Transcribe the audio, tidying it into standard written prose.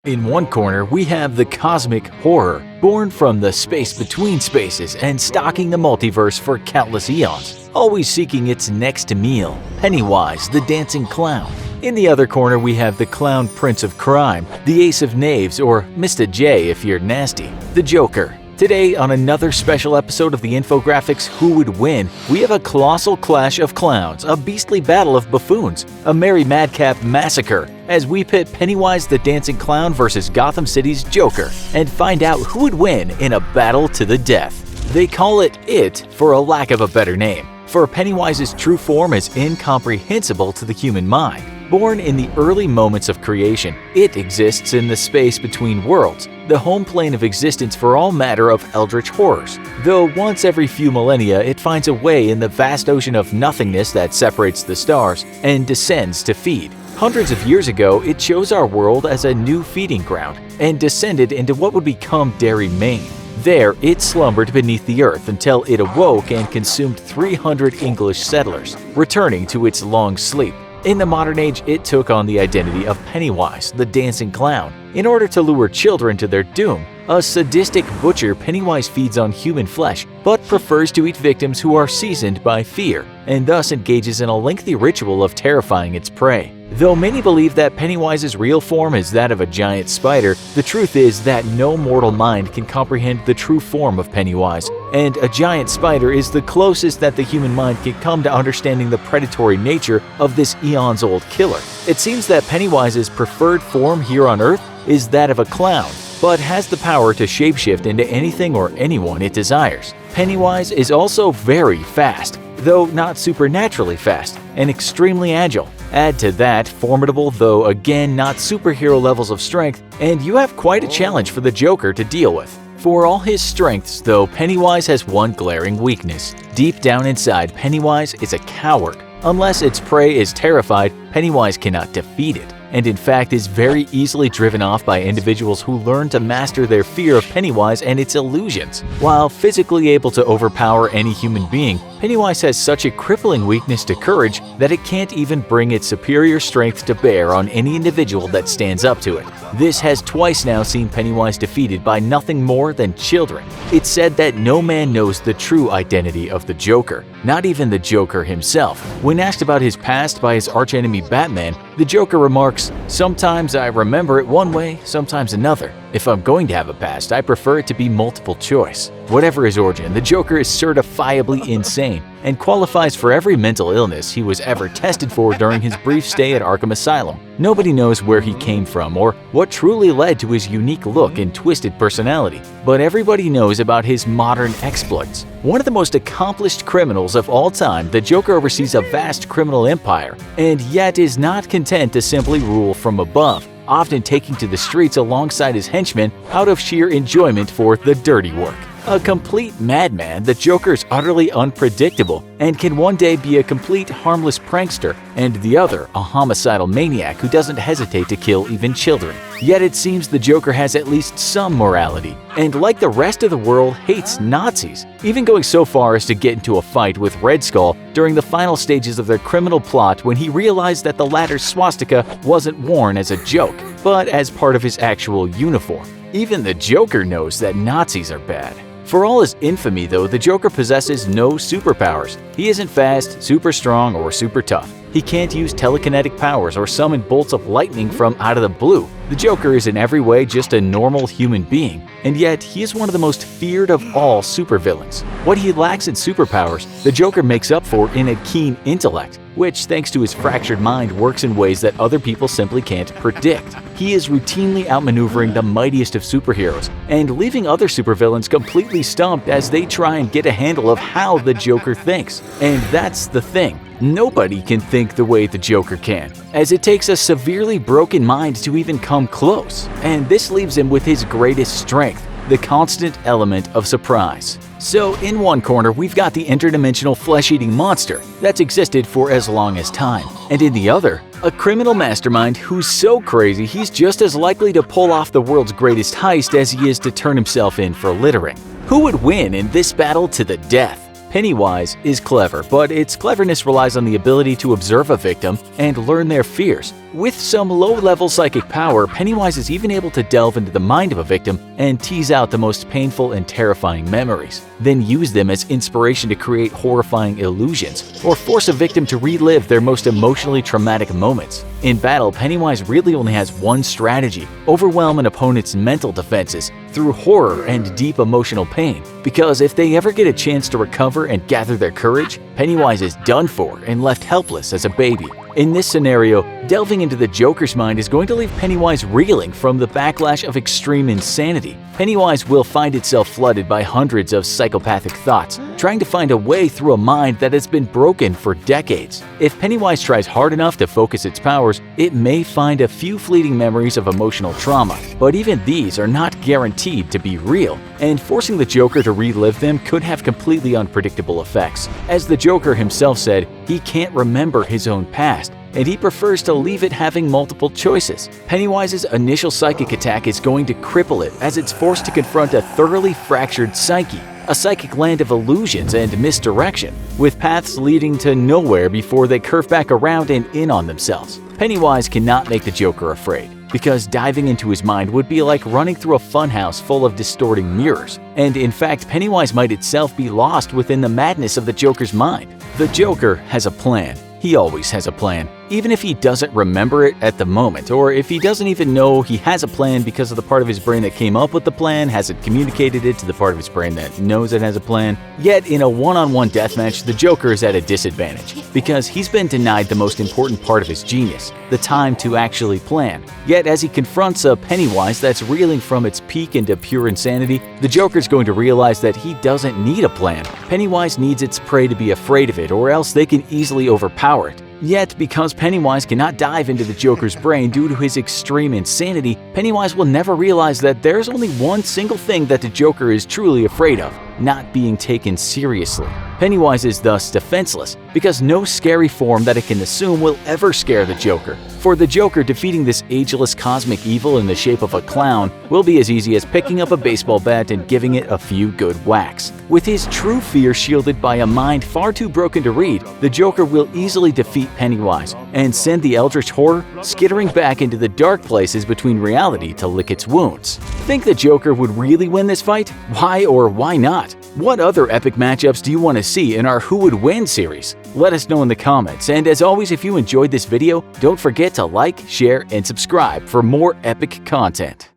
In one corner, we have the cosmic horror, born from the space between spaces and stalking the multiverse for countless eons, always seeking its next meal, Pennywise the Dancing Clown. In the other corner, we have the Clown Prince of Crime, the Ace of Knaves, or Mr. J if you're nasty, the Joker. Today, on another special episode of the infographics Who Would Win, we have a colossal clash of clowns, a beastly battle of buffoons, a merry madcap massacre, as we pit Pennywise the Dancing Clown versus Gotham City's Joker, and find out who would win in a battle to the death. They call it for a lack of a better name, for Pennywise's true form is incomprehensible to the human mind. Born in the early moments of creation, it exists in the space between worlds, the home plane of existence for all matter of eldritch horrors. Though once every few millennia it finds a way in the vast ocean of nothingness that separates the stars and descends to feed. Hundreds of years ago, it chose our world as a new feeding ground and descended into what would become Derry, Maine. There, it slumbered beneath the earth until it awoke and consumed 300 English settlers, returning to its long sleep. In the modern age, it took on the identity of Pennywise, the Dancing Clown. In order to lure children to their doom, a sadistic butcher, Pennywise feeds on human flesh, but prefers to eat victims who are seasoned by fear, and thus engages in a lengthy ritual of terrifying its prey. Though many believe that Pennywise's real form is that of a giant spider, the truth is that no mortal mind can comprehend the true form of Pennywise, and a giant spider is the closest that the human mind can come to understanding the predatory nature of this eons-old killer. It seems that Pennywise's preferred form here on Earth is that of a clown, but has the power to shapeshift into anything or anyone it desires. Pennywise is also very fast, though not supernaturally fast, and extremely agile. Add to that formidable, though again not superhero levels of strength, and you have quite a challenge for the Joker to deal with. For all his strengths, though, Pennywise has one glaring weakness. Deep down inside, Pennywise is a coward. Unless its prey is terrified, Pennywise cannot defeat it, and in fact is very easily driven off by individuals who learn to master their fear of Pennywise and its illusions. While physically able to overpower any human being, Pennywise has such a crippling weakness to courage that it can't even bring its superior strength to bear on any individual that stands up to it. This has twice now seen Pennywise defeated by nothing more than children. It's said that no man knows the true identity of the Joker, not even the Joker himself. When asked about his past by his archenemy Batman, the Joker remarks, "Sometimes I remember it one way, sometimes another. If I'm going to have a past, I prefer it to be multiple choice." Whatever his origin, the Joker is certifiably insane and qualifies for every mental illness he was ever tested for during his brief stay at Arkham Asylum. Nobody knows where he came from or what truly led to his unique look and twisted personality, but everybody knows about his modern exploits. One of the most accomplished criminals of all time, the Joker oversees a vast criminal empire, and yet is not content to simply rule from above, often taking to the streets alongside his henchmen out of sheer enjoyment for the dirty work. A complete madman, the Joker is utterly unpredictable and can one day be a complete harmless prankster, and the other a homicidal maniac who doesn't hesitate to kill even children. Yet it seems the Joker has at least some morality, and like the rest of the world, hates Nazis, even going so far as to get into a fight with Red Skull during the final stages of their criminal plot when he realized that the latter's swastika wasn't worn as a joke, but as part of his actual uniform. Even the Joker knows that Nazis are bad. For all his infamy, though, the Joker possesses no superpowers. He isn't fast, super strong, or super tough. He can't use telekinetic powers or summon bolts of lightning from out of the blue. The Joker is in every way just a normal human being, and yet he is one of the most feared of all supervillains. What he lacks in superpowers, the Joker makes up for in a keen intellect, which, thanks to his fractured mind, works in ways that other people simply can't predict. He is routinely outmaneuvering the mightiest of superheroes and leaving other supervillains completely stumped as they try and get a handle of how the Joker thinks. And that's the thing. Nobody can think the way the Joker can, as it takes a severely broken mind to even come close. And this leaves him with his greatest strength, the constant element of surprise. So in one corner, we've got the interdimensional flesh-eating monster that's existed for as long as time, and in the other, a criminal mastermind who's so crazy he's just as likely to pull off the world's greatest heist as he is to turn himself in for littering. Who would win in this battle to the death? Pennywise is clever, but its cleverness relies on the ability to observe a victim and learn their fears. With some low-level psychic power, Pennywise is even able to delve into the mind of a victim and tease out the most painful and terrifying memories, then use them as inspiration to create horrifying illusions or force a victim to relive their most emotionally traumatic moments. In battle, Pennywise really only has one strategy: overwhelm an opponent's mental defenses through horror and deep emotional pain, because if they ever get a chance to recover and gather their courage, Pennywise is done for and left helpless as a baby. In this scenario, delving into the Joker's mind is going to leave Pennywise reeling from the backlash of extreme insanity. Pennywise will find itself flooded by hundreds of psychopathic thoughts, trying to find a way through a mind that has been broken for decades. If Pennywise tries hard enough to focus its powers, it may find a few fleeting memories of emotional trauma, but even these are not guaranteed to be real, and forcing the Joker to relive them could have completely unpredictable effects. As the Joker himself said, he can't remember his own past, and he prefers to leave it having multiple choices. Pennywise's initial psychic attack is going to cripple it as it's forced to confront a thoroughly fractured psyche, a psychic land of illusions and misdirection, with paths leading to nowhere before they curve back around and in on themselves. Pennywise cannot make the Joker afraid, because diving into his mind would be like running through a funhouse full of distorting mirrors. And in fact, Pennywise might itself be lost within the madness of the Joker's mind. The Joker has a plan. He always has a plan, even if he doesn't remember it at the moment, or if he doesn't even know he has a plan because of the part of his brain that came up with the plan hasn't communicated it to the part of his brain that knows it has a plan. Yet in a one-on-one deathmatch, the Joker is at a disadvantage, because he's been denied the most important part of his genius, the time to actually plan. Yet as he confronts a Pennywise that's reeling from its peak into pure insanity, the Joker's going to realize that he doesn't need a plan. Pennywise needs its prey to be afraid of it, or else they can easily overpower it. Yet, because Pennywise cannot dive into the Joker's brain due to his extreme insanity, Pennywise will never realize that there's only one single thing that the Joker is truly afraid of: not being taken seriously. Pennywise is thus defenseless, because no scary form that it can assume will ever scare the Joker. For the Joker, defeating this ageless cosmic evil in the shape of a clown will be as easy as picking up a baseball bat and giving it a few good whacks. With his true fear shielded by a mind far too broken to read, the Joker will easily defeat Pennywise and send the eldritch horror skittering back into the dark places between reality to lick its wounds. Think the Joker would really win this fight? Why or why not? What other epic matchups do you want to see in our Who Would Win series? Let us know in the comments, and as always, if you enjoyed this video, don't forget to like, share, and subscribe for more epic content.